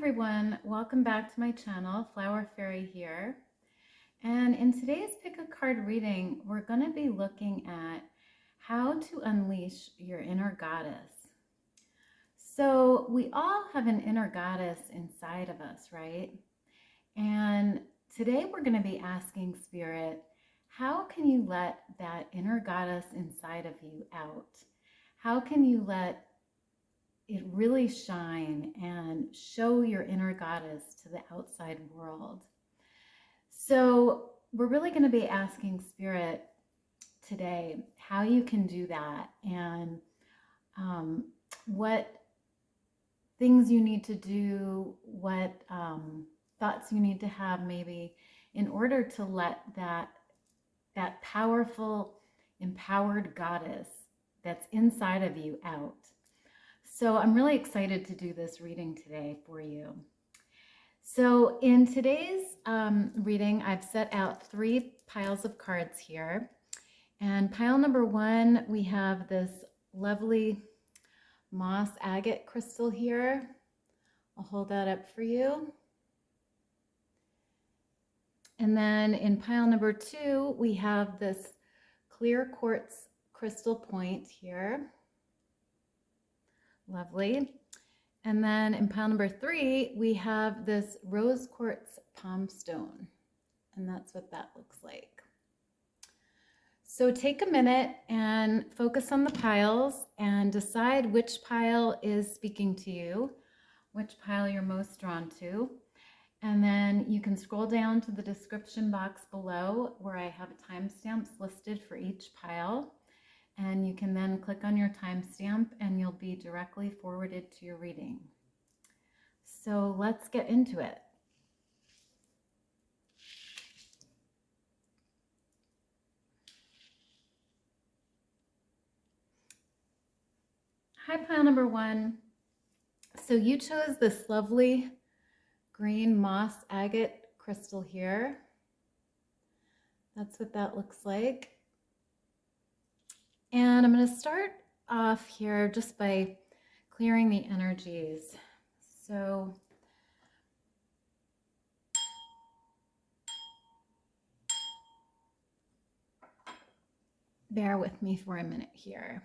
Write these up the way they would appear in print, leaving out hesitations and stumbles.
everyone, welcome back to my channel. Flower Fairy here. And in today's pick a card reading, we're going to be looking at how to unleash your inner goddess. So we all have an inner goddess inside of us, right? And today we're going to be asking Spirit, how can you let that inner goddess inside of you out? How can you let it really shine and show your inner goddess to the outside world? So we're really going to be asking Spirit today how you can do that, and what things you need to do, what thoughts you need to have maybe in order to let that powerful, empowered goddess that's inside of you out. So I'm really excited to do this reading today for you. So in today's reading, I've set out 3 piles of cards here. And pile number 1, we have this lovely moss agate crystal here. I'll hold that up for you. And then in pile number 2, we have this clear quartz crystal point here. Lovely. And then in pile number 3, we have this rose quartz palmstone. And that's what that looks like. So take a minute and focus on the piles and decide which pile is speaking to you, which pile you're most drawn to. And then you can scroll down to the description box below where I have timestamps listed for each pile. And you can then click on your timestamp and you'll be directly forwarded to your reading. So let's get into it. Hi, pile number 1. So you chose this lovely green moss agate crystal here. That's what that looks like. And I'm going to start off here just by clearing the energies. So bear with me for a minute here.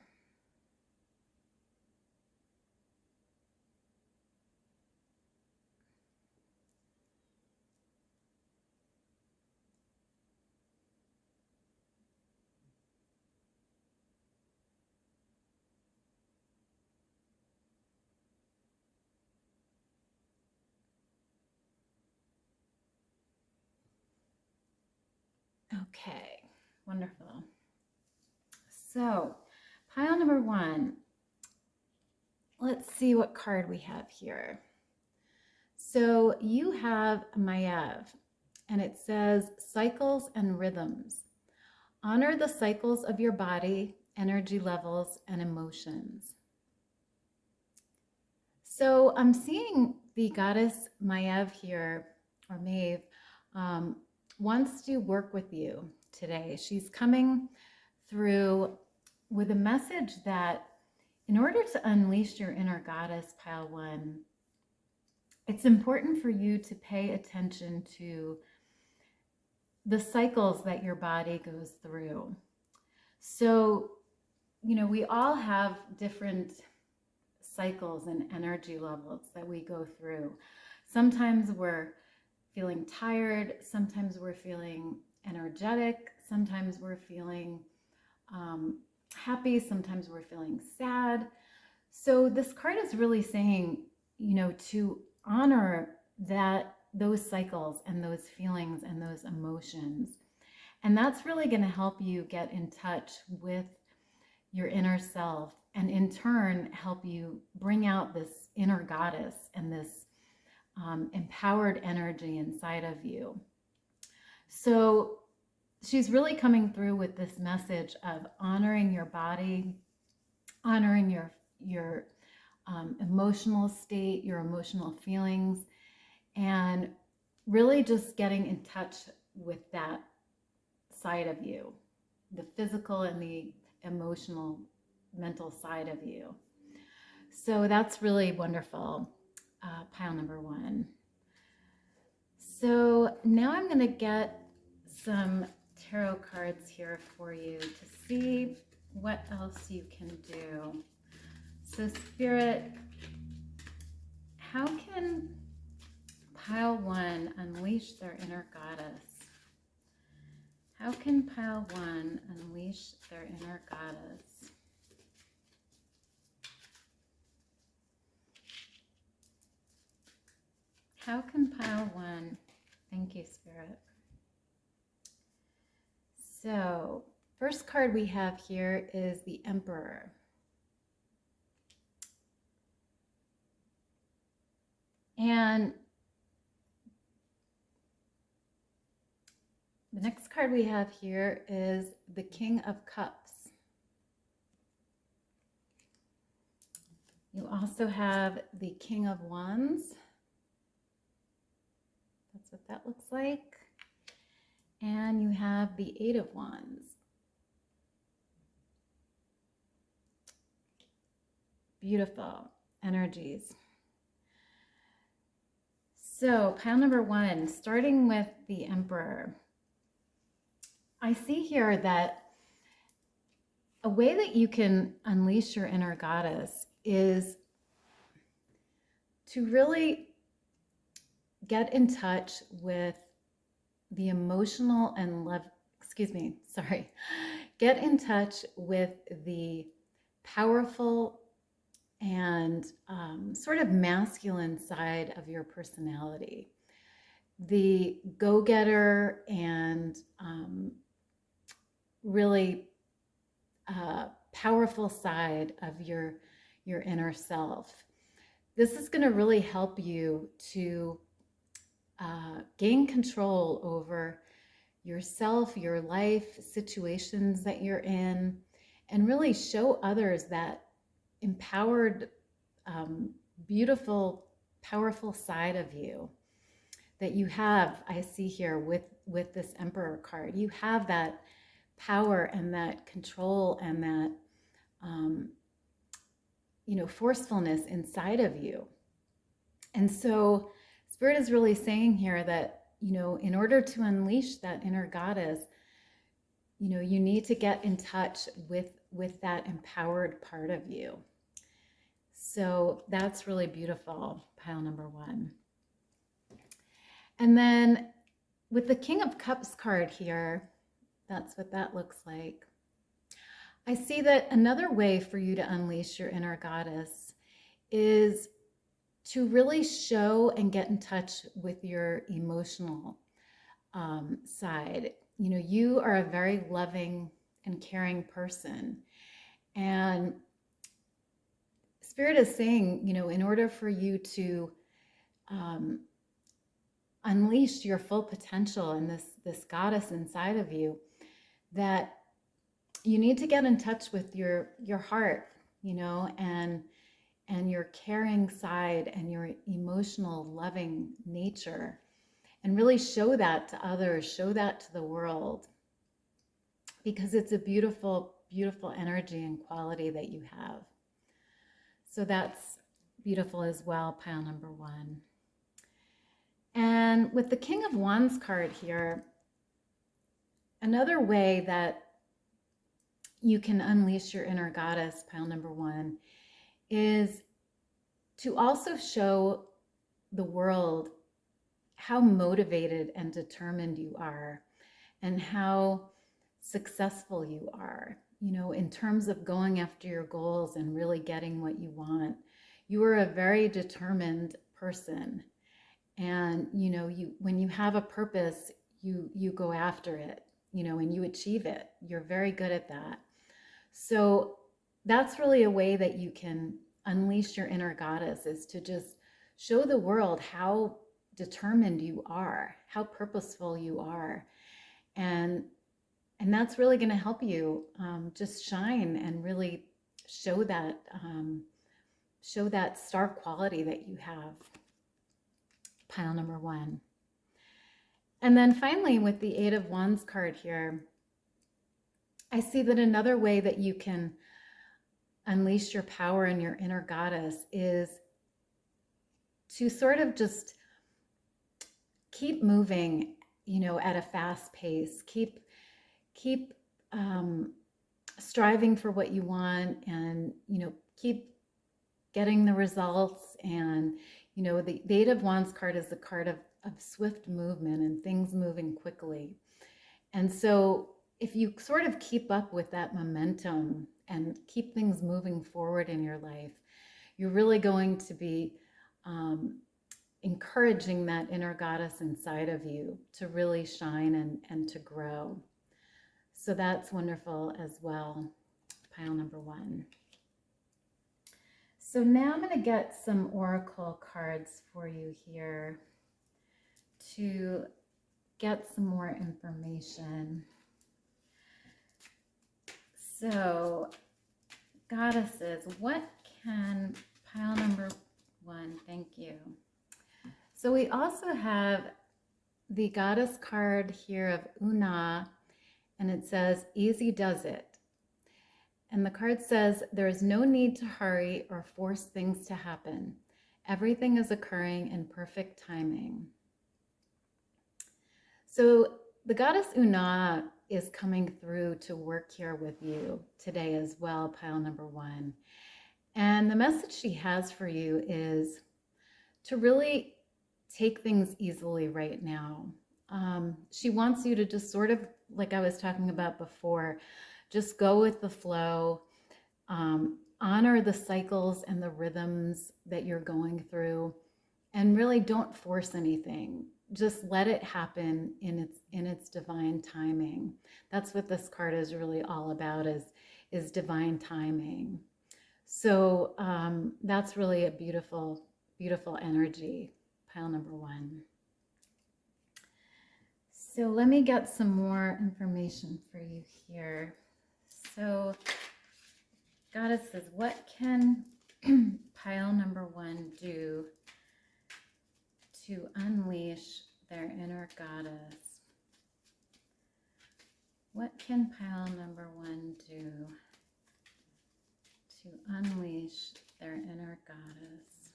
Okay, wonderful. So pile number 1, let's see what card we have here. So you have Maiev, and it says cycles and rhythms. Honor the cycles of your body, energy levels, and emotions. So I'm seeing the goddess Maiev here, or Maeve, wants to work with you today. She's coming through with a message that in order to unleash your inner goddess, pile 1, it's important for you to pay attention to the cycles that your body goes through. So, we all have different cycles and energy levels that we go through. Sometimes we're feeling tired, sometimes we're feeling energetic, sometimes we're feeling happy, sometimes we're feeling sad. So this card is really saying, to honor those cycles and those feelings and those emotions. And that's really going to help you get in touch with your inner self, and in turn help you bring out this inner goddess and this empowered energy inside of you. So she's really coming through with this message of honoring your body, honoring your emotional state, your emotional feelings, and really just getting in touch with that side of you, the physical and the emotional, mental side of you. So that's really wonderful. pile number 1. So now I'm going to get some tarot cards here for you to see what else you can do. So Spirit, how can pile 1 unleash their inner goddess? How can pile 1 unleash their inner goddess? How can pile 1? Thank you, Spirit. So, first card we have here is the Emperor. And the next card we have here is the King of Cups. You also have the King of Wands. That's what that looks like. And you have the Eight of Wands. Beautiful energies. So pile number 1, starting with the Emperor. I see here that a way that you can unleash your inner goddess is to really get in touch with the emotional and get in touch with the powerful and sort of masculine side of your personality. The go-getter and really powerful side of your inner self. This is going to really help you to gain control over yourself, your life, situations that you're in, and really show others that empowered, beautiful, powerful side of you that you have. I see here with this Emperor card, you have that power and that control and that forcefulness inside of you. And so Spirit is really saying here that, in order to unleash that inner goddess, you need to get in touch with that empowered part of you. So that's really beautiful, pile number 1. And then with the King of Cups card here, that's what that looks like. I see that another way for you to unleash your inner goddess is to really show and get in touch with your emotional side. You are a very loving and caring person. And Spirit is saying, in order for you to unleash your full potential and this goddess inside of you, that you need to get in touch with your heart, and your caring side and your emotional, loving nature, and really show that to others, show that to the world, because it's a beautiful, beautiful energy and quality that you have. So that's beautiful as well, pile number 1. And with the King of Wands card here, another way that you can unleash your inner goddess, pile number 1, is to also show the world how motivated and determined you are and how successful you are, in terms of going after your goals and really getting what you want. You are a very determined person. And, when you have a purpose, you go after it, and you achieve it. You're very good at that. So that's really a way that you can unleash your inner goddess, is to just show the world how determined you are, how purposeful you are. And that's really going to help you just shine and really show that star quality that you have, pile number 1. And then finally, with the Eight of Wands card here, I see that another way that you can unleash your power and your inner goddess is to sort of just keep moving, at a fast pace. Keep striving for what you want, and keep getting the results. And the Eight of Wands card is the card of swift movement and things moving quickly. And so if you sort of keep up with that momentum and keep things moving forward in your life, you're really going to be encouraging that inner goddess inside of you to really shine and to grow. So that's wonderful as well, pile number 1. So now I'm going to get some oracle cards for you here to get some more information. So, goddesses, what can pile number 1, thank you. So we also have the goddess card here of Una, and it says, easy does it. And the card says, there is no need to hurry or force things to happen. Everything is occurring in perfect timing. So the goddess Una is coming through to work here with you today as well, pile number 1. And the message she has for you is to really take things easily right now. She wants you to just sort of, like I was talking about before, just go with the flow, honor the cycles and the rhythms that you're going through, and really don't force anything. Just let it happen in its divine timing. That's what this card is really all about, is divine timing. So that's really a beautiful, beautiful energy, pile number 1. So let me get some more information for you here. So goddesses, what can pile number 1 do to unleash their inner goddess? What can pile number 1 do to unleash their inner goddess?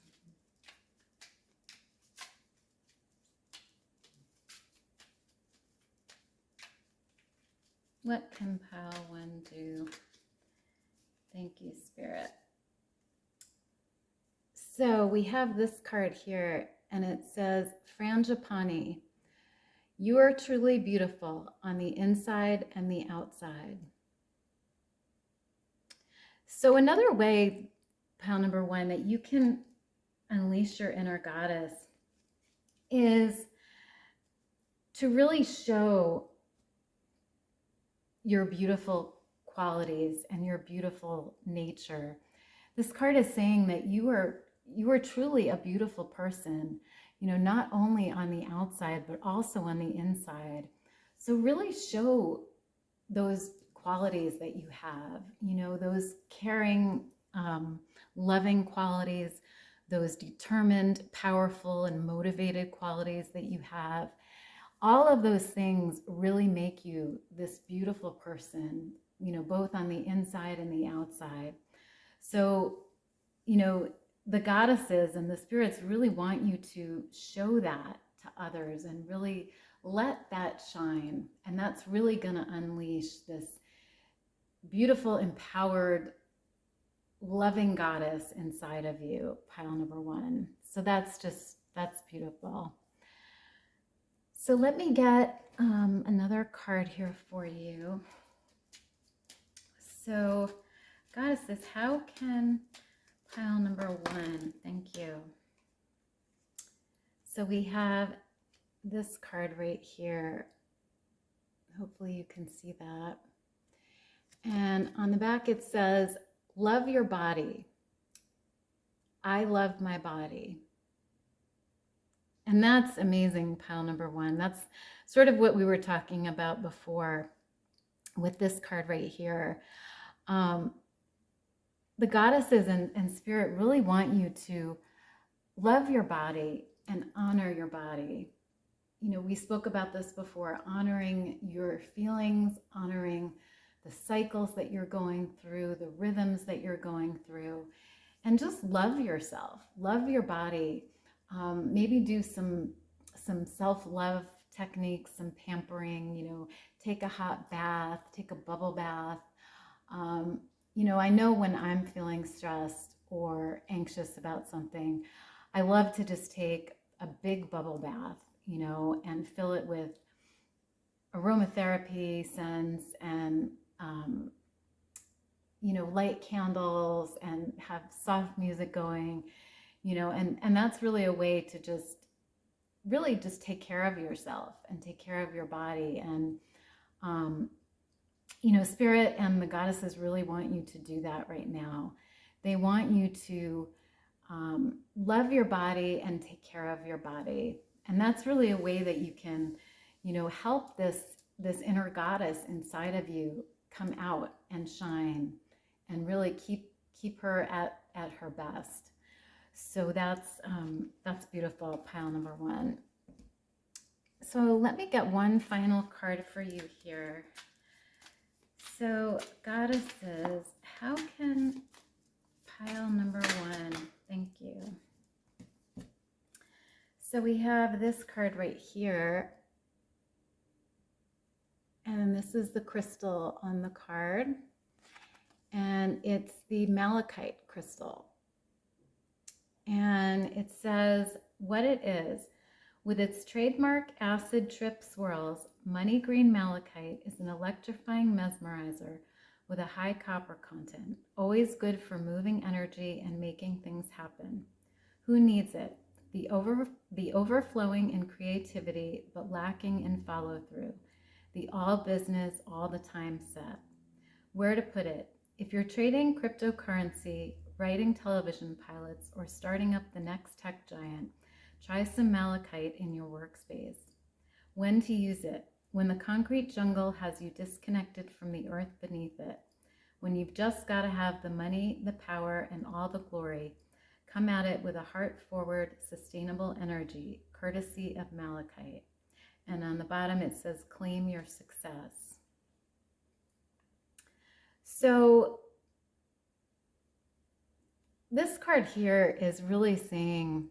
What can pile 1 do? Thank you, Spirit. So we have this card here, and it says, Frangipani, you are truly beautiful on the inside and the outside. So another way, pile number 1, that you can unleash your inner goddess is to really show your beautiful qualities and your beautiful nature. This card is saying that you are truly a beautiful person, not only on the outside, but also on the inside. So really show those qualities that you have, those caring, loving qualities, those determined, powerful, and motivated qualities that you have. All of those things really make you this beautiful person, both on the inside and the outside. So, the goddesses and the spirits really want you to show that to others and really let that shine. And that's really going to unleash this beautiful, empowered, loving goddess inside of you, pile number 1. So that's beautiful. So let me get another card here for you. So, goddesses, how can pile number 1, thank you. So we have this card right here. Hopefully you can see that. And on the back it says, love your body. I love my body. And that's amazing, pile number 1. That's sort of what we were talking about before with this card right here. The goddesses and spirit really want you to love your body and honor your body. We spoke about this before, honoring your feelings, honoring the cycles that you're going through, the rhythms that you're going through, and just love yourself, love your body. maybe do some self-love techniques, some pampering, take a hot bath, take a bubble bath. I know when I'm feeling stressed or anxious about something, I love to just take a big bubble bath, and fill it with aromatherapy scents and, light candles and have soft music going, and that's really a way to really just take care of yourself and take care of your body. And, Spirit and the goddesses really want you to do that right now. They want you to love your body and take care of your body. And that's really a way that you can, help this inner goddess inside of you come out and shine and really keep her at her best. So that's beautiful, pile number 1. So let me get one final card for you here. So goddesses, how can pile number 1, thank you. So we have this card right here. And this is the crystal on the card. And it's the malachite crystal. And it says what it is. With its trademark acid trip swirls, money green malachite is an electrifying mesmerizer with a high copper content, always good for moving energy and making things happen. Who needs it? The overflowing in creativity, but lacking in follow through. The all business, all the time set. Where to put it? If you're trading cryptocurrency, writing television pilots, or starting up the next tech giant, try some malachite in your workspace. When to use it? When the concrete jungle has you disconnected from the earth beneath it. When you've just got to have the money, the power, and all the glory. Come at it with a heart-forward, sustainable energy, courtesy of malachite. And on the bottom it says, claim your success. So this card here is really saying,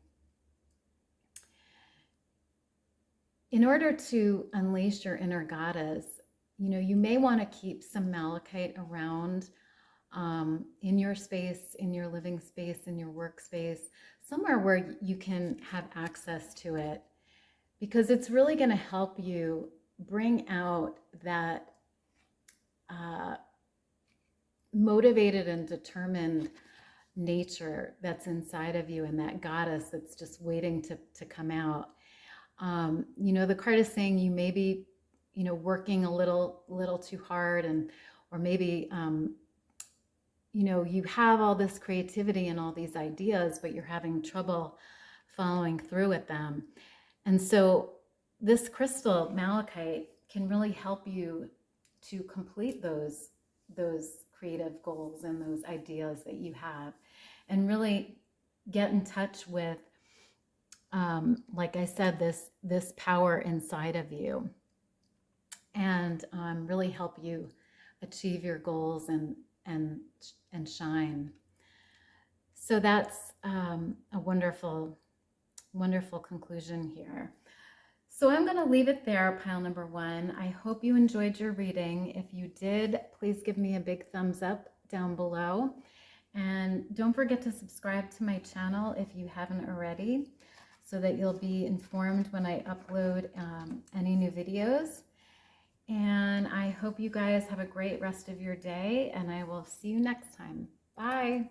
in order to unleash your inner goddess, you may want to keep some malachite around in your space, in your living space, in your workspace, somewhere where you can have access to it, because it's really going to help you bring out that motivated and determined nature that's inside of you, and that goddess that's just waiting to come out. The card is saying you may be, working a little too hard, or maybe, you have all this creativity and all these ideas, but you're having trouble following through with them. And so this crystal malachite can really help you to complete those creative goals and those ideas that you have, and really get in touch with, like I said, this power inside of you, and really help you achieve your goals and shine. So that's a wonderful conclusion here. So I'm going to leave it there, pile number 1. I hope you enjoyed your reading. If you did, please give me a big thumbs up down below. And don't forget to subscribe to my channel if you haven't already, so that you'll be informed when I upload any new videos. And I hope you guys have a great rest of your day, and I will see you next time. Bye.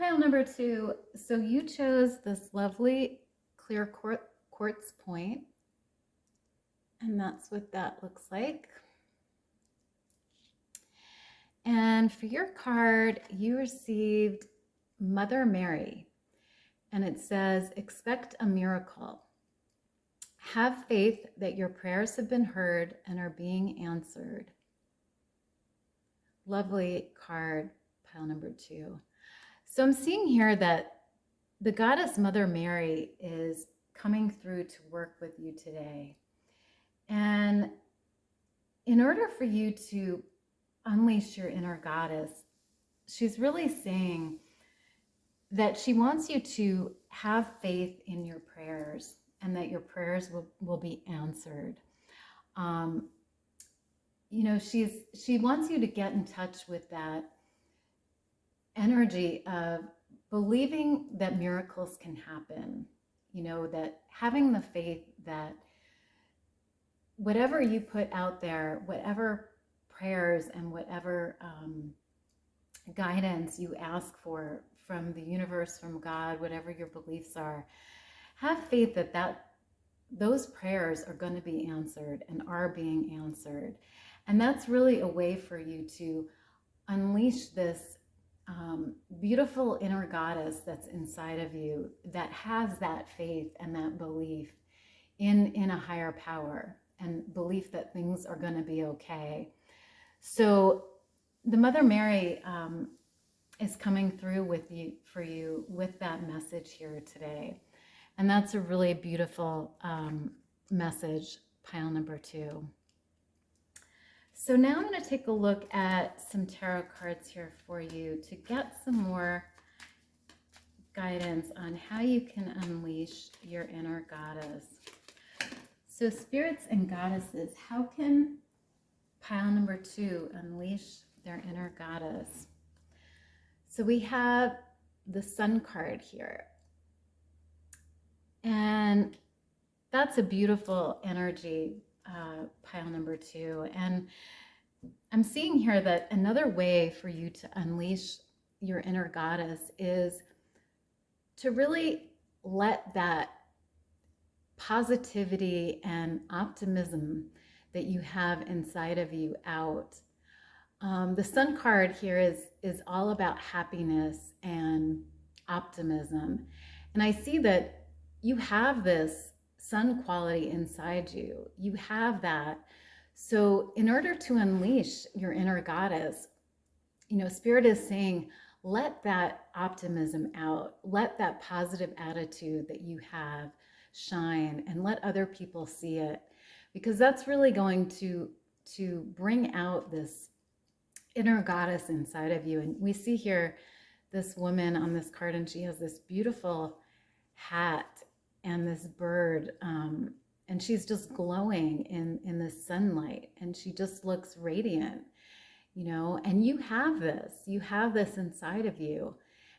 Pile number 2. So you chose this lovely clear quartz point, and that's what that looks like. And for your card, you received Mother Mary, and it says, expect a miracle. Have faith that your prayers have been heard and are being answered. Lovely card, pile number 2. So I'm seeing here that the goddess Mother Mary is coming through to work with you today. And in order for you to unleash your inner goddess, she's really saying that she wants you to have faith in your prayers and that your prayers will be answered. She wants you to get in touch with that energy of believing that miracles can happen, that having the faith that whatever you put out there, whatever prayers and whatever guidance you ask for from the universe, from God, whatever your beliefs are, have faith that those prayers are going to be answered and are being answered. And that's really a way for you to unleash this beautiful inner goddess that's inside of you that has that faith and that belief in a higher power and belief that things are going to be okay. So the Mother Mary is coming through for you with that message here today. And that's a really beautiful message, pile number 2. So now I'm going to take a look at some tarot cards here for you to get some more guidance on how you can unleash your inner goddess. So spirits and goddesses, how can pile number 2 unleash their inner goddess? So we have the Sun card here. And that's a beautiful energy, pile number 2. And I'm seeing here that another way for you to unleash your inner goddess is to really let that positivity and optimism that you have inside of you out. The Sun card here is all about happiness and optimism. And I see that you have this sun quality inside you. You have that. So in order to unleash your inner goddess, Spirit is saying, let that optimism out. Let that positive attitude that you have shine and let other people see it, because that's really going to bring out this inner goddess inside of you. And we see here this woman on this card, and she has this beautiful hat and this bird, and she's just glowing in the sunlight, and she just looks radiant, and you have this inside of you,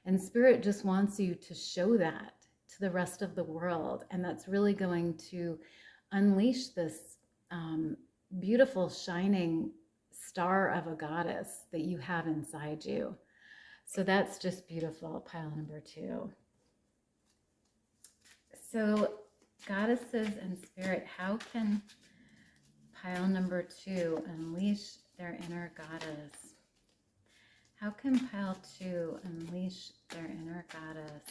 and Spirit just wants you to show that to the rest of the world. And that's really going to unleash this beautiful shining star of a goddess that you have inside you. So that's just beautiful, pile number 2. So goddesses and Spirit, how can pile number 2 unleash their inner goddess? How can pile 2 unleash their inner goddess?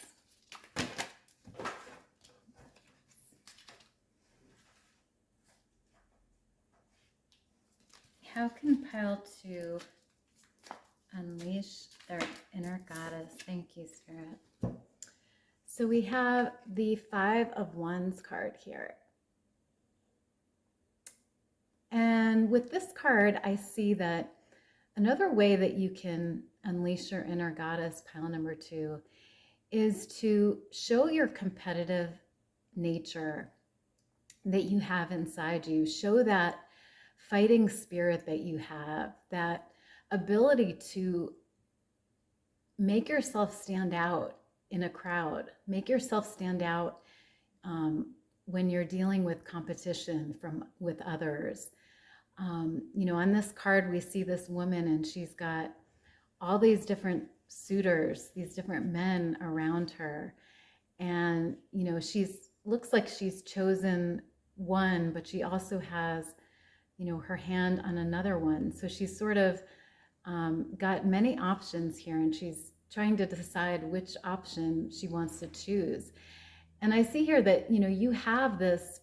How can pile 2 unleash their inner goddess? Thank you, Spirit. So we have the 5 of Wands card here. And with this card, I see that another way that you can unleash your inner goddess, pile number 2, is to show your competitive nature that you have inside you. Show that fighting spirit that you have, that ability to make yourself stand out in a crowd, make yourself stand out when you're dealing with competition with others. On this card, we see this woman, and she's got all these different suitors, these different men around her. And, you know, looks like she's chosen one, but she also has, you know, her hand on another one. So she's sort of got many options here, and she's trying to decide which option she wants to choose. And I see here that, you know, you have this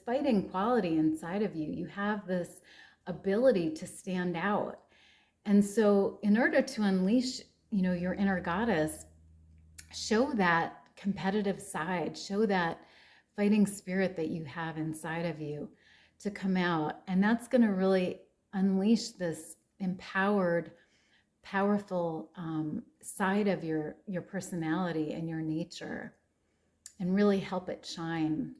fighting quality inside of you. You have this ability to stand out. And so in order to unleash, you know, your inner goddess, show that competitive side, show that fighting spirit that you have inside of you to come out. And that's going to really unleash this empowered, powerful side of your personality and your nature, and really help it shine.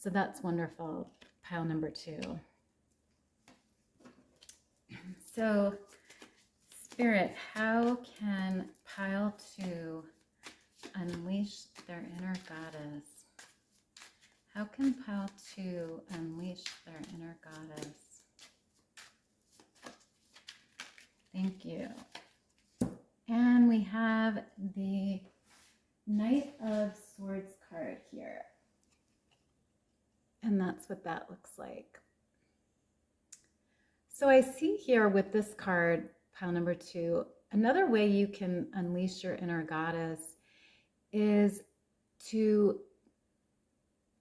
So that's wonderful, pile number 2. So Spirit, how can pile 2 unleash their inner goddess? How can pile 2 unleash their inner goddess? Thank you. And we have the Knight of Swords card here. And that's what that looks like. So I see here with this card, pile number 2, another way you can unleash your inner goddess is to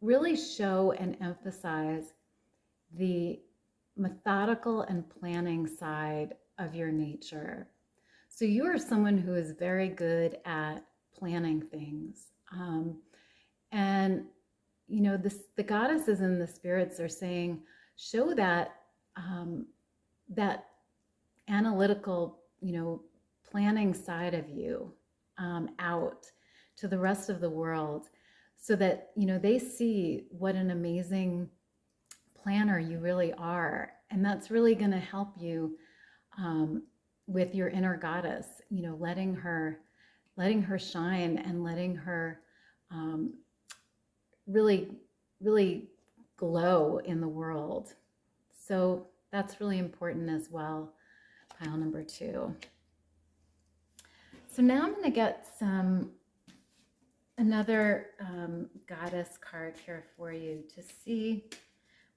really show and emphasize the methodical and planning side of your nature. So you are someone who is very good at planning things. And, you know, the goddesses and the spirits are saying, show that, that analytical, you know, planning side of you out to the rest of the world, so that, you know, they see what an amazing planner you really are. And that's really going to help you with your inner goddess, you know, letting her shine and letting her really glow in the world. So that's really important as well, pile number 2. So now I'm going to get another goddess card here for you to see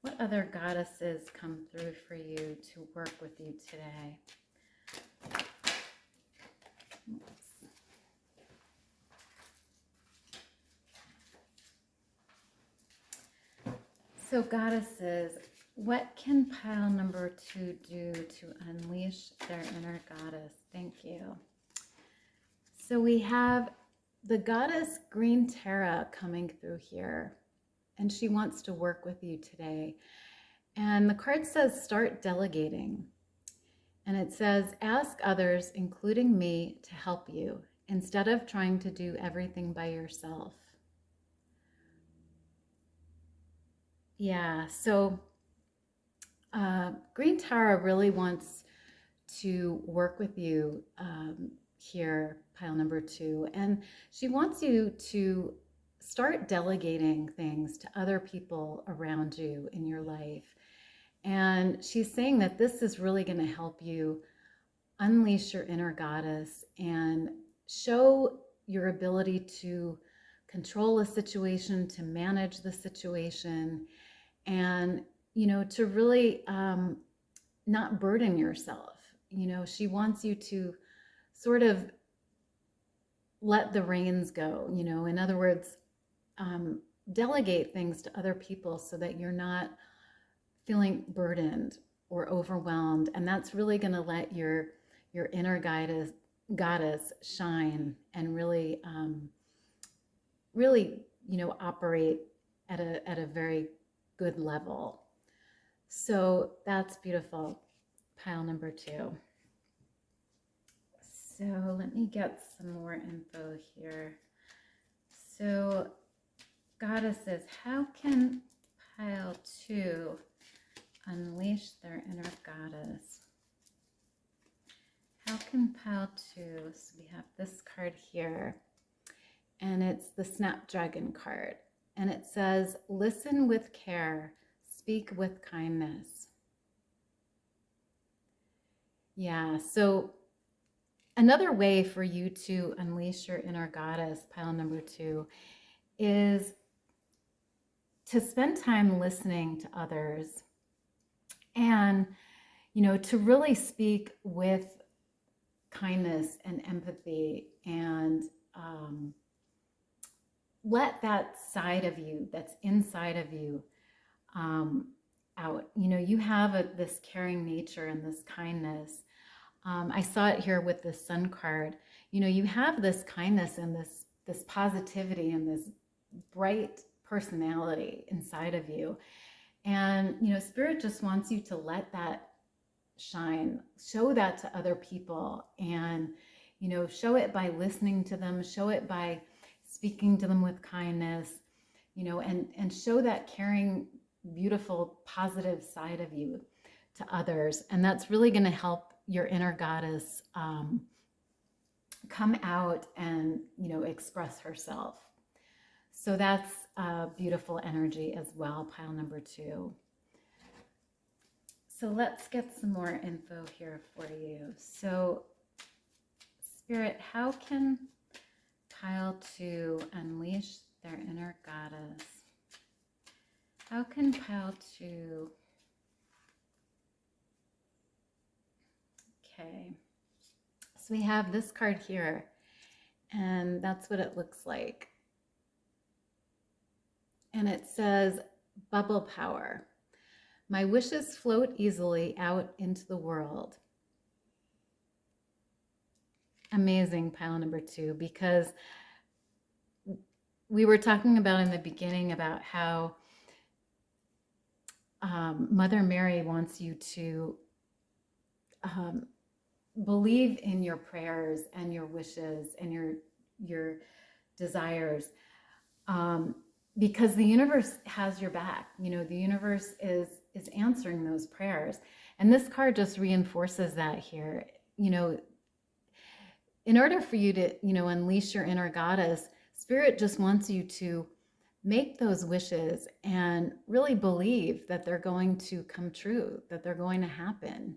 what other goddesses come through for you to work with you today. So goddesses, what can pile number 2 do to unleash their inner goddess? Thank you. So we have the goddess Green Terra coming through here, and she wants to work with you today. And the card says, start delegating. And it says, ask others, including me, to help you instead of trying to do everything by yourself. Yeah, so Green Terra really wants to work with you here, pile number 2, and she wants you to start delegating things to other people around you in your life. And she's saying that this is really going to help you unleash your inner goddess and show your ability to control a situation, to manage the situation, and, you know, to really not burden yourself. You know, she wants you to sort of let the reins go, you know, in other words, delegate things to other people so that you're not feeling burdened or overwhelmed. And that's really going to let your inner goddess shine and really, you know, operate at a very good level. So that's beautiful, pile number 2. So let me get some more info here. So goddesses, how can pile 2 unleash their inner goddess? How can pile 2, so we have this card here, and it's the Snapdragon card. And it says, listen with care, speak with kindness. Yeah, so Another way for you to unleash your inner goddess, pile number 2, is to spend time listening to others and, to really speak with kindness and empathy, and let that side of you that's inside of you out. You have this caring nature and this kindness. I saw it here with the Sun card. You have this kindness and this positivity and this bright personality inside of you. And, Spirit just wants you to let that shine, show that to other people, and, show it by listening to them, show it by speaking to them with kindness, and show that caring, beautiful, positive side of you to others. And that's really going to help your inner goddess come out and, express herself. So that's a beautiful energy as well, pile number 2. So let's get some more info here for you. So Spirit, how can pile 2 unleash their inner goddess? How can pile 2... Okay, so we have this card here, and that's what it looks like. And it says, bubble power. My wishes float easily out into the world. Amazing, pile number 2, because we were talking about in the beginning about how Mother Mary wants you to believe in your prayers and your wishes and your desires, because the universe has your back. The universe is answering those prayers, and this card just reinforces that here. In order for you to unleash your inner goddess, Spirit just wants you to make those wishes and really believe that they're going to come true, that they're going to happen.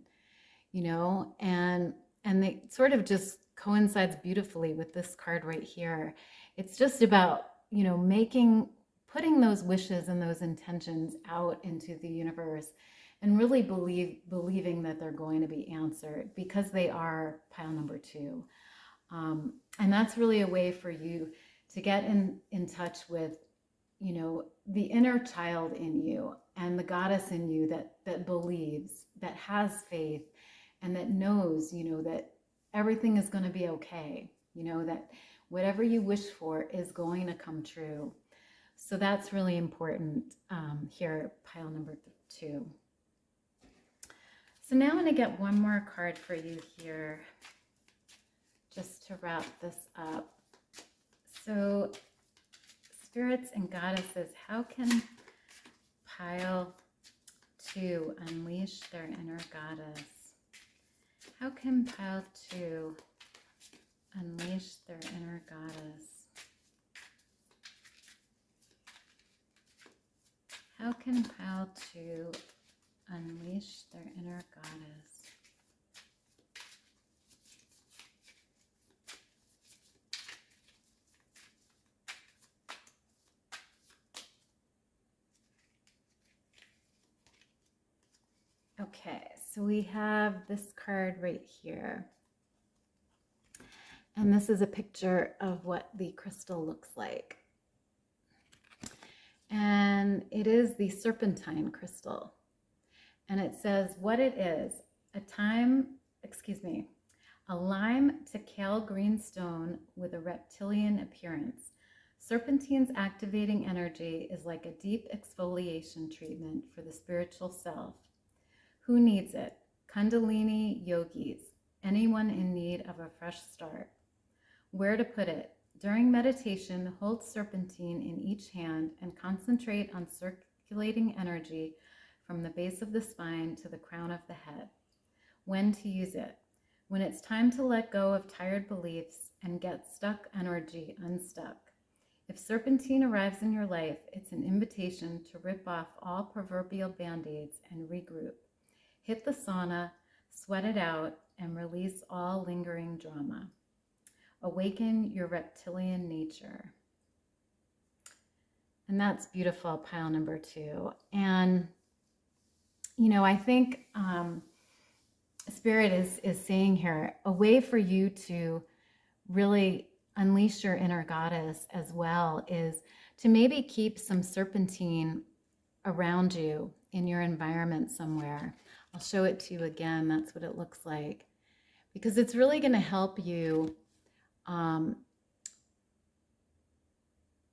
And they sort of just coincides beautifully with this card right here. It's just about, putting those wishes and those intentions out into the universe, and really believing that they're going to be answered, because they are, pile number 2. And that's really a way for you to get in touch with, the inner child in you and the goddess in you that believes, that has faith, and that knows, that everything is going to be okay, that whatever you wish for is going to come true. So that's really important here, pile number 2. So now I'm going to get one more card for you here, just to wrap this up. So spirits and goddesses, how can pile 2 unleash their inner goddess? How can pile 2 unleash their inner goddess? How can pile 2 unleash their inner goddess? Okay, so we have this card right here. And this is a picture of what the crystal looks like. And it is the serpentine crystal. And it says what it is: a lime to kale green stone with a reptilian appearance. Serpentine's activating energy is like a deep exfoliation treatment for the spiritual self. Who needs it? Kundalini yogis, anyone in need of a fresh start. Where to put it? During meditation, hold serpentine in each hand and concentrate on circulating energy from the base of the spine to the crown of the head. When to use it? When it's time to let go of tired beliefs and get stuck energy unstuck. If serpentine arrives in your life, it's an invitation to rip off all proverbial band-aids and regroup. Hit the sauna, Sweat it out and release all lingering drama. Awaken your reptilian nature. And that's beautiful, pile number 2. And, I think Spirit is saying here, a way for you to really unleash your inner goddess as well is to maybe keep some serpentine around you in your environment somewhere. I'll show it to you again. That's what it looks like. Because it's really going to help you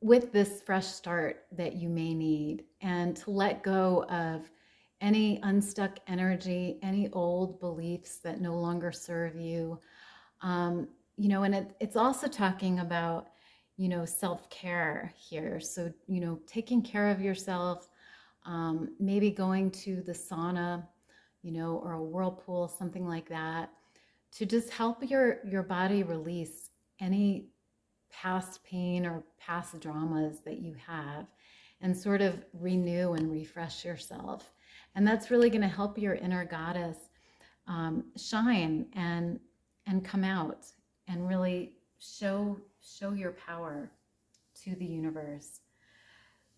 with this fresh start that you may need, and to let go of any unstuck energy, any old beliefs that no longer serve you. And it's also talking about, self-care here. So, taking care of yourself, maybe going to the sauna, or a whirlpool, something like that, to just help your body release any past pain or past dramas that you have, and sort of renew and refresh yourself. And that's really going to help your inner goddess shine and come out and really show your power to the universe.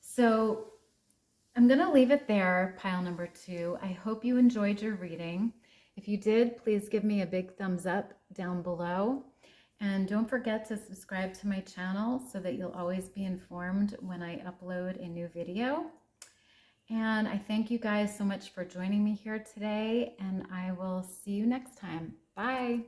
So I'm going to leave it there, pile number 2. I hope you enjoyed your reading. If you did, please give me a big thumbs up down below. And don't forget to subscribe to my channel so that you'll always be informed when I upload a new video. And I thank you guys so much for joining me here today, and I will see you next time. Bye.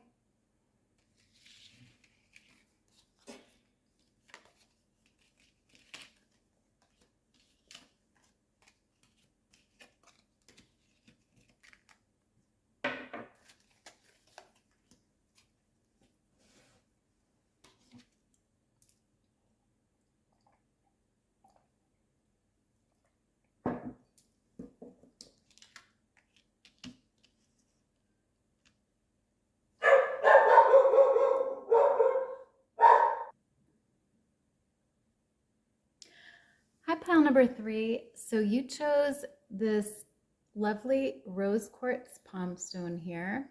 Hi, pile number 3. So you chose this lovely rose quartz palmstone here,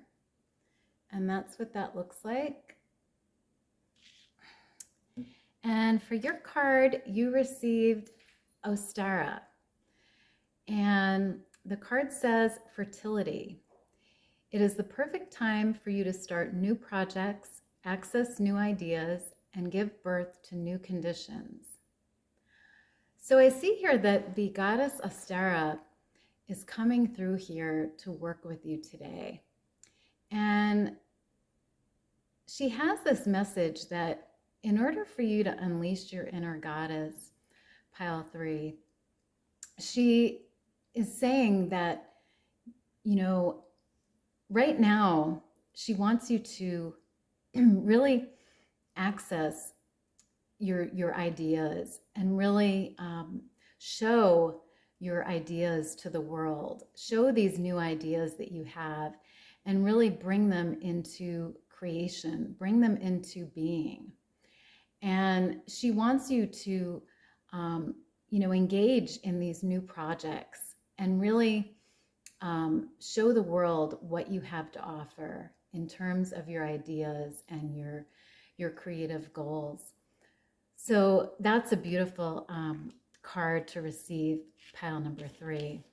and that's what that looks like. And for your card, you received Ostara, and the card says fertility. It is the perfect time for you to start new projects, access new ideas, and give birth to new conditions. So I see here that the goddess Ostara is coming through here to work with you today. And she has this message that in order for you to unleash your inner goddess, pile 3, she is saying that, right now she wants you to really access your ideas and really show your ideas to the world. Show these new ideas that you have and really bring them into creation, bring them into being. And she wants you to, engage in these new projects and really show the world what you have to offer in terms of your ideas and your creative goals. So that's a beautiful card to receive, pile number 3.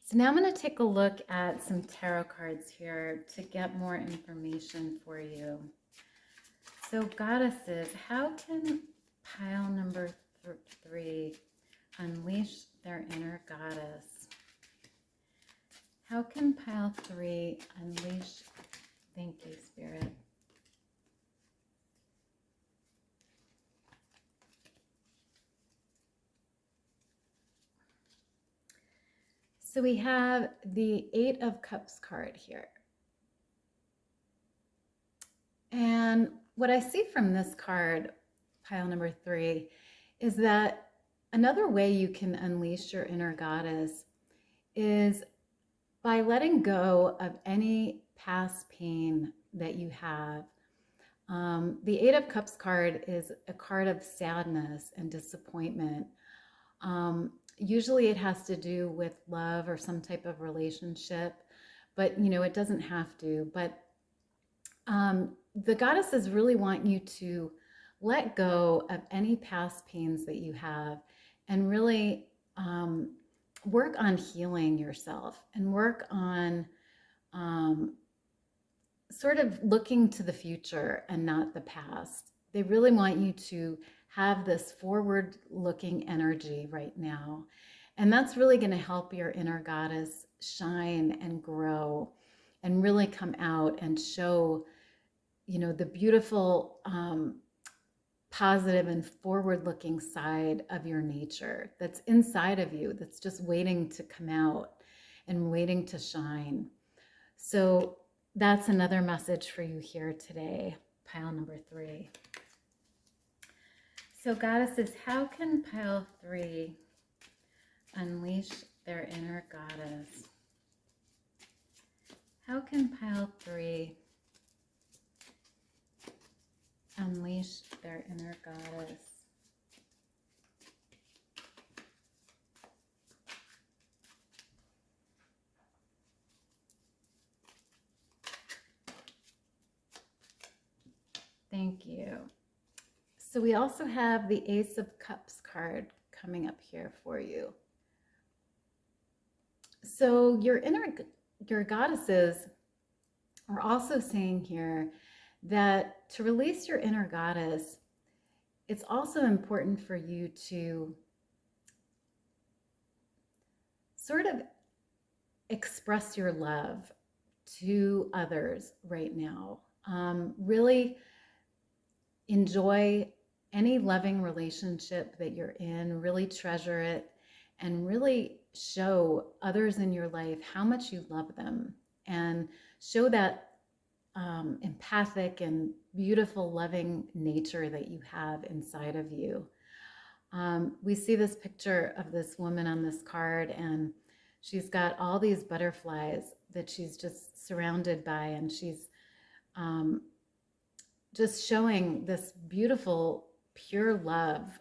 So now I'm going to take a look at some tarot cards here to get more information for you. So goddesses, how can pile number 3 unleash their inner goddess? How can pile 3 unleash? Thank you, Spirit. So we have the 8 of Cups card here. And what I see from this card, pile number 3, is that another way you can unleash your inner goddess is by letting go of any past pain that you have. The 8 of Cups card is a card of sadness and disappointment. Usually it has to do with love or some type of relationship, but it doesn't have to. But the goddesses really want you to let go of any past pains that you have and really work on healing yourself and work on sort of looking to the future and not the past. They really want you to have this forward looking energy right now. And that's really going to help your inner goddess shine and grow and really come out and show, the beautiful, positive and forward looking side of your nature that's inside of you, that's just waiting to come out and waiting to shine. So that's another message for you here today, pile number 3. So goddesses, how can pile 3 unleash their inner goddess? How can pile 3 unleash their inner goddess? Thank you. So we also have the Ace of Cups card coming up here for you. So your goddesses are also saying here that to release your inner goddess, it's also important for you to sort of express your love to others right now. Really enjoy any loving relationship that you're in, really treasure it, and really show others in your life how much you love them, and show that empathic and beautiful, loving nature that you have inside of you. We see this picture of this woman on this card, and she's got all these butterflies that she's just surrounded by, and she's just showing this beautiful, pure love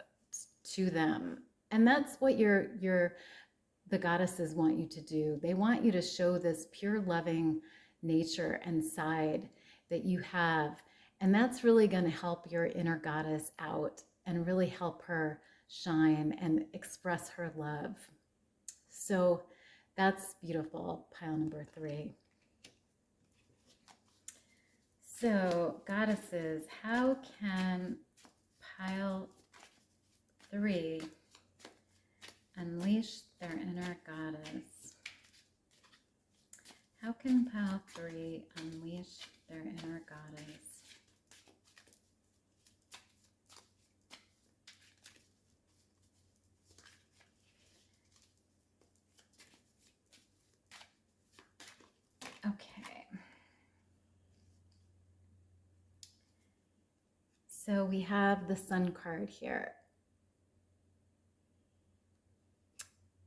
to them. And that's what the goddesses want you to do. They want you to show this pure, loving nature and side that you have. And that's really going to help your inner goddess out and really help her shine and express her love. So that's beautiful, pile number 3. So goddesses, how can pile 3 unleash their inner goddess? How can pile 3 unleash their inner goddess? Okay. So we have the Sun card here.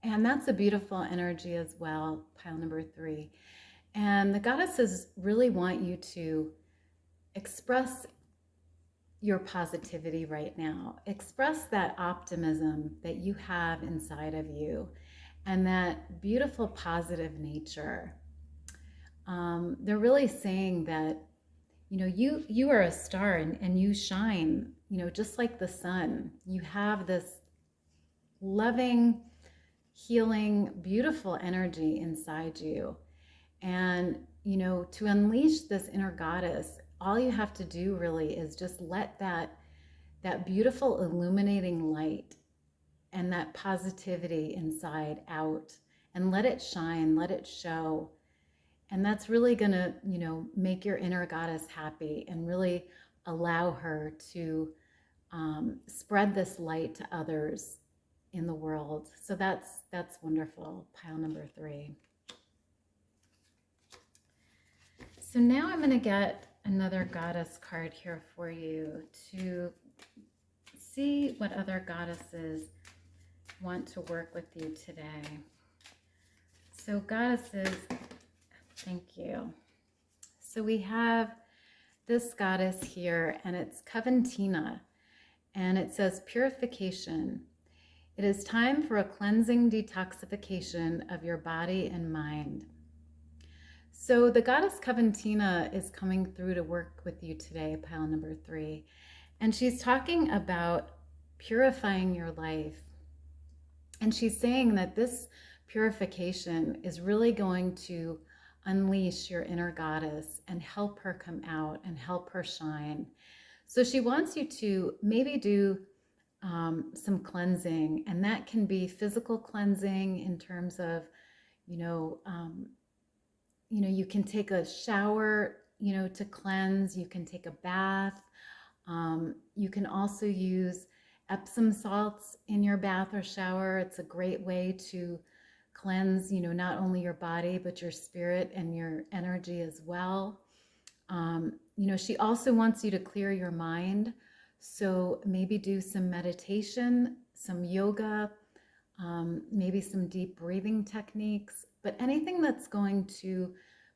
And that's a beautiful energy as well, pile number 3. And the goddesses really want you to express your positivity right now. Express that optimism that you have inside of you and that beautiful positive nature. They're really saying that, you are a star and you shine, just like the sun. You have this loving, healing, beautiful energy inside you. And, to unleash this inner goddess, all you have to do really is just let that beautiful illuminating light and that positivity inside out and let it shine, let it show. And that's really going to, make your inner goddess happy and really allow her to spread this light to others in the world. So that's wonderful, pile number 3. So now I'm going to get another goddess card here for you to see what other goddesses want to work with you today. So goddesses, thank you. So we have this goddess here, and it's Coventina, and it says purification. It is time for a cleansing detoxification of your body and mind. So the goddess Coventina is coming through to work with you today, pile number 3. And she's talking about purifying your life. And she's saying that this purification is really going to unleash your inner goddess and help her come out and help her shine. So she wants you to maybe do some cleansing, and that can be physical cleansing in terms of, you can take a shower, to cleanse. You can take a bath. You can also use Epsom salts in your bath or shower. It's a great way to cleanse, not only your body, but your spirit and your energy as well. She also wants you to clear your mind. So maybe do some meditation, some yoga, maybe some deep breathing techniques, but anything that's going to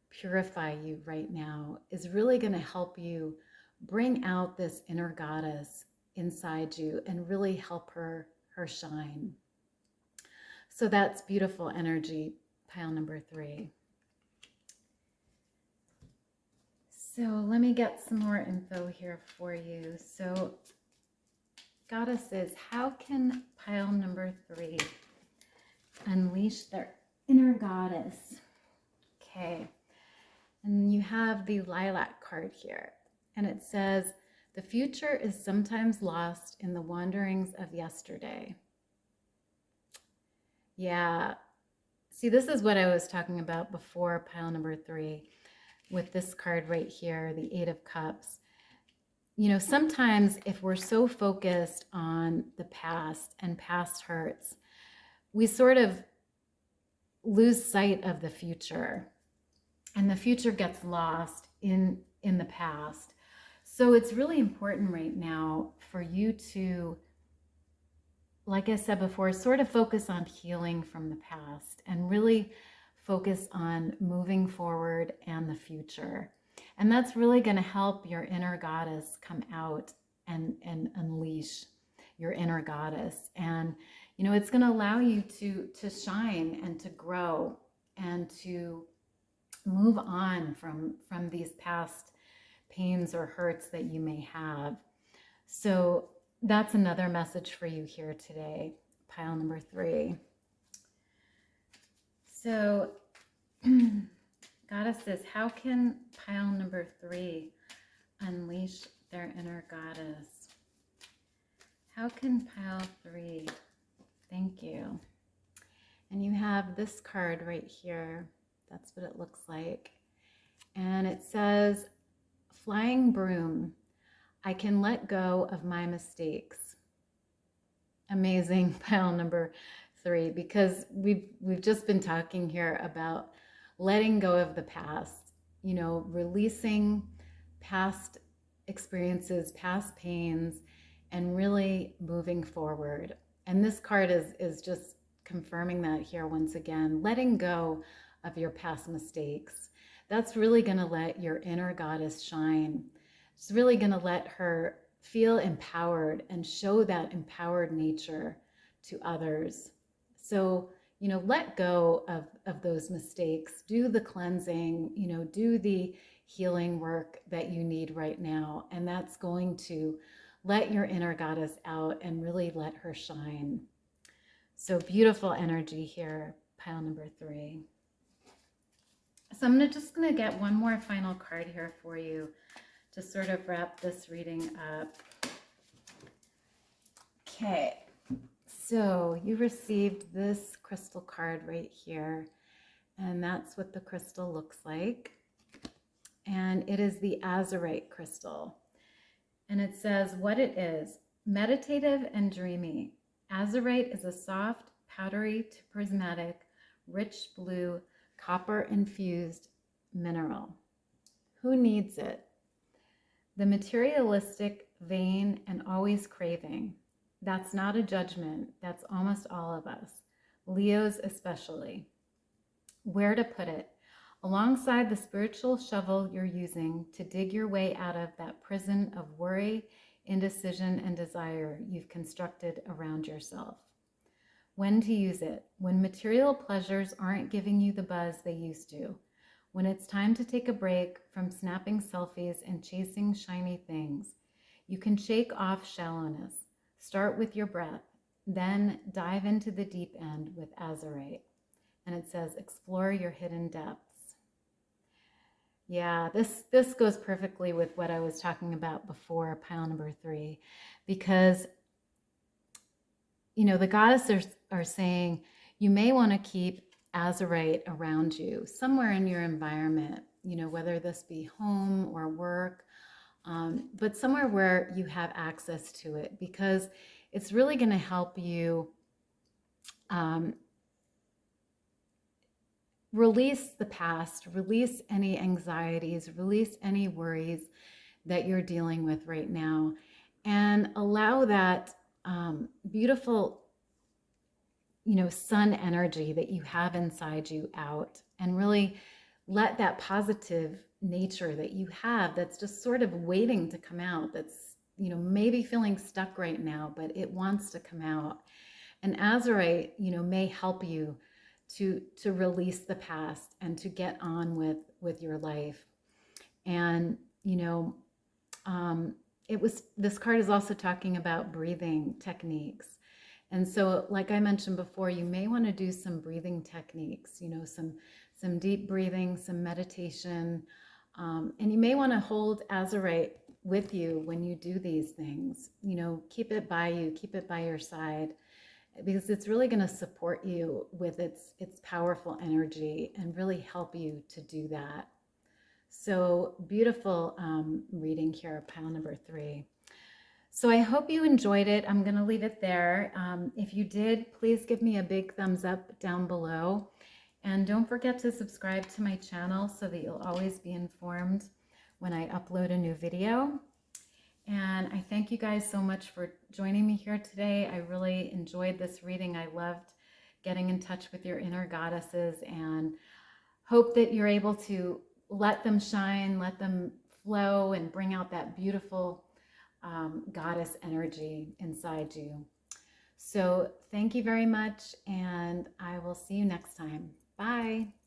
purify you right now is really going to help you bring out this inner goddess inside you and really help her shine. So that's beautiful energy, pile number 3. So let me get some more info here for you. So goddesses, how can pile number 3 unleash their inner goddess? Okay, and you have the lilac card here, and it says, the future is sometimes lost in the wanderings of yesterday. Yeah, see, this is what I was talking about before, pile number 3, with this card right here, the 8 of Cups. Sometimes if we're so focused on the past and past hurts, we sort of lose sight of the future, and the future gets lost in the past. So it's really important right now for you to, like I said before, sort of focus on healing from the past and really focus on moving forward and the future. And that's really going to help your inner goddess come out and unleash your inner goddess. And, it's going to allow you to shine and to grow and to move on from these past pains or hurts that you may have. So that's another message for you here today, pile number 3. So goddesses, how can pile number 3 unleash their inner goddess? How can pile 3? Thank you. And you have this card right here. That's what it looks like. And it says, flying broom, I can let go of my mistakes. Amazing, pile number 3, because we've just been talking here about letting go of the past, releasing past experiences, past pains, and really moving forward. And this card is just confirming that here once again, letting go of your past mistakes. That's really going to let your inner goddess shine. It's really going to let her feel empowered and show that empowered nature to others. So, let go of those mistakes, do the cleansing, do the healing work that you need right now. And that's going to let your inner goddess out and really let her shine. So beautiful energy here, pile number 3. So I'm just going to get one more final card here for you to sort of wrap this reading up. Okay, so you received this crystal card right here, and that's what the crystal looks like. And it is the azurite crystal. And it says what it is: meditative and dreamy. Azurite is a soft, powdery to prismatic, rich blue, copper-infused mineral. Who needs it? The materialistic, vain, and always craving. That's not a judgment. That's almost all of us, Leos especially. Where to put it? Alongside the spiritual shovel you're using to dig your way out of that prison of worry, indecision, and desire you've constructed around yourself. when to use it, when material pleasures aren't giving you the buzz they used to, when it's time to take a break from snapping selfies and chasing shiny things. You can shake off shallowness. Start with your breath, then dive into the deep end with azurite. And it says, explore your hidden depths. Yeah, this goes perfectly with what I was talking about before, pile number 3, because the goddesses are saying you may want to keep azurite around you somewhere in your environment, whether this be home or work, but somewhere where you have access to it, because it's really going to help you release the past, release any anxieties, release any worries that you're dealing with right now, and allow that beautiful sun energy that you have inside you out, and really let that positive nature that you have that's just sort of waiting to come out, that's maybe feeling stuck right now, but it wants to come out. And azurite may help you to release the past and to get on with your life. And this card is also talking about breathing techniques. And so, like I mentioned before, you may want to do some breathing techniques, some deep breathing, some meditation, and you may want to hold azurite with you when you do these things. Keep it by you, keep it by your side, because it's really going to support you with its powerful energy and really help you to do that. So beautiful reading here, pile number 3. So I hope you enjoyed it. I'm going to leave it there. If you did, please give me a big thumbs up down below. And don't forget to subscribe to my channel so that you'll always be informed when I upload a new video. And I thank you guys so much for joining me here today. I really enjoyed this reading. I loved getting in touch with your inner goddesses, and hope that you're able to let them shine, let them flow, and bring out that beautiful goddess energy inside you. So thank you very much, and I will see you next time. Bye.